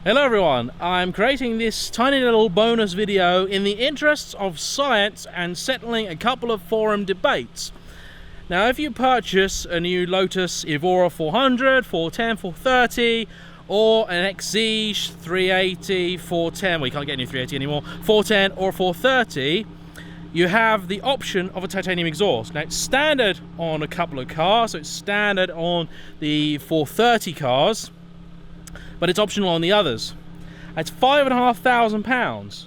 Hello everyone, I'm creating this tiny little bonus video in the interests of science and settling a couple of forum debates. Now if you purchase a new Lotus Evora 400, 410, 430 or an Exige 380, 410, well you can't get a new 380 anymore, 410 or 430, you have the option of a titanium exhaust. Now it's standard on a couple of cars, so it's standard on the 430 cars, but it's optional on the others. It's £5,500.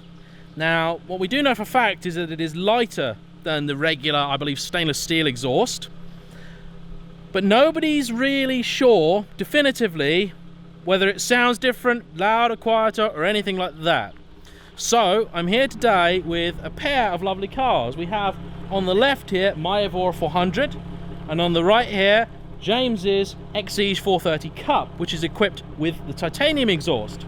Now, what we do know for a fact is that it is lighter than the regular, I believe, stainless steel exhaust, but nobody's really sure definitively whether it sounds different, louder, quieter, or anything like that. So, I'm here today with a pair of lovely cars. We have on the left here my Evora 400, and on the right here James's Exige 430 Cup, which is equipped with the titanium exhaust.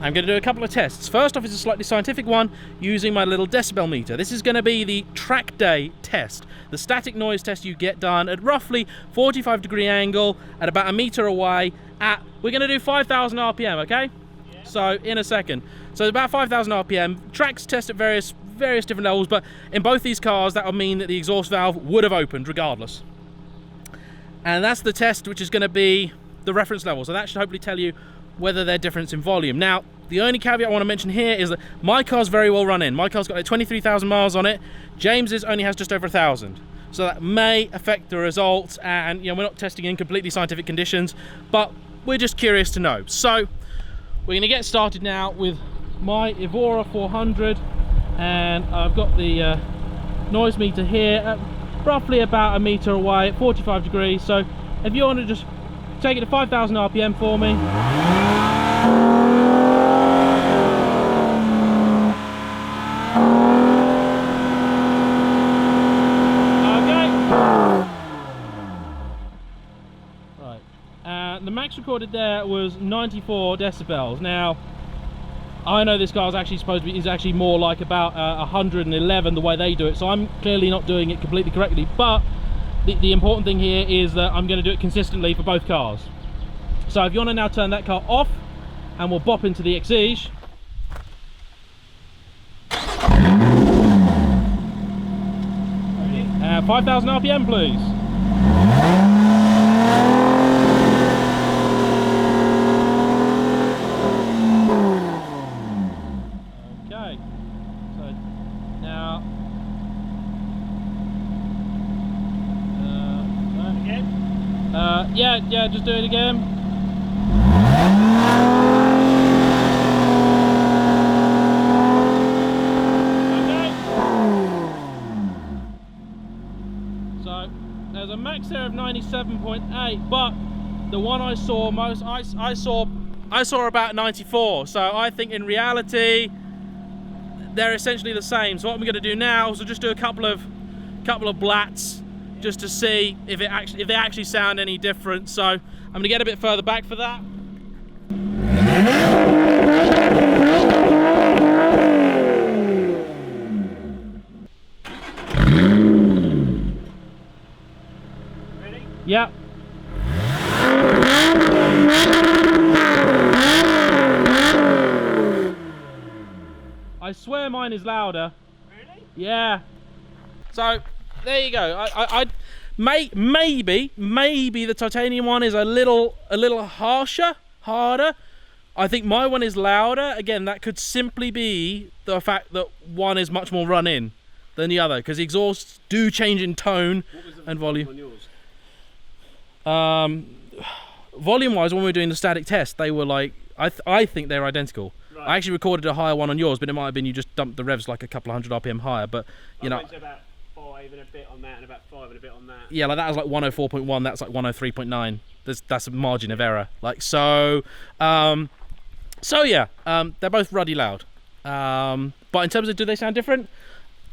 I'm going to do a couple of tests. First off is a slightly scientific one using my little decibel meter. This is going to be the track day test, the static noise test you get done at roughly 45-degree angle at about a meter away at, we're going to do 5,000 RPM, okay? Yeah. So in a second. So about 5,000 RPM, tracks test at various different levels, but in both these cars that would mean that the exhaust valve would have opened regardless. And that's the test which is going to be the reference level. So that should hopefully tell you whether they're different in volume. Now, the only caveat I want to mention here is that my car's very well run in. My car's got like 23,000 miles on it. James's only has just over 1,000. So that may affect the results, and you know, we're not testing in completely scientific conditions, but we're just curious to know. So we're going to get started now with my Evora 400, and I've got the noise meter here at roughly about a meter away at 45 degrees. So if you want to just take it to 5,000 RPM for me. The max recorded there was 94 decibels. Now, I know this car is actually supposed to be actually more like about 111 the way they do it, so I'm clearly not doing it completely correctly. But the important thing here is that I'm going to do it consistently for both cars. So if you want to now turn that car off, and we'll bop into the Exige. 5,000 RPM, please. Okay, so now again? Yeah, just do it again. Okay. So there's a max there of 97.8, but the one I saw most, I saw about 94. So I think in reality they're essentially the same. So what I'm going to do now is just do a couple of blats just to see if they actually sound any different. So I'm going to get a bit further back for that. Ready? Yeah. I swear mine is louder. Really? Yeah. So there you go. Maybe the titanium one is a little harder. I think my one is louder. Again, that could simply be the fact that one is much more run in than the other, because the exhausts do change in tone and volume. On yours? Volume wise, when we were doing the static test, they were like, I think they're identical. Right. I actually recorded a higher one on yours, but it might have been you just dumped the revs like a couple of hundred RPM higher. But you know, went to about 5 and a bit on that, and about 5 and a bit on that. Yeah, like that was like 104.1. That's like 103.9. That's a margin of error. Like so. So yeah, they're both ruddy loud. But in terms of do they sound different,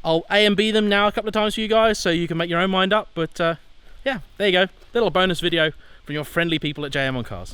I'll A and B them now a couple of times for you guys, so you can make your own mind up. But yeah, there you go, little bonus video from your friendly people at JayEmm On Cars.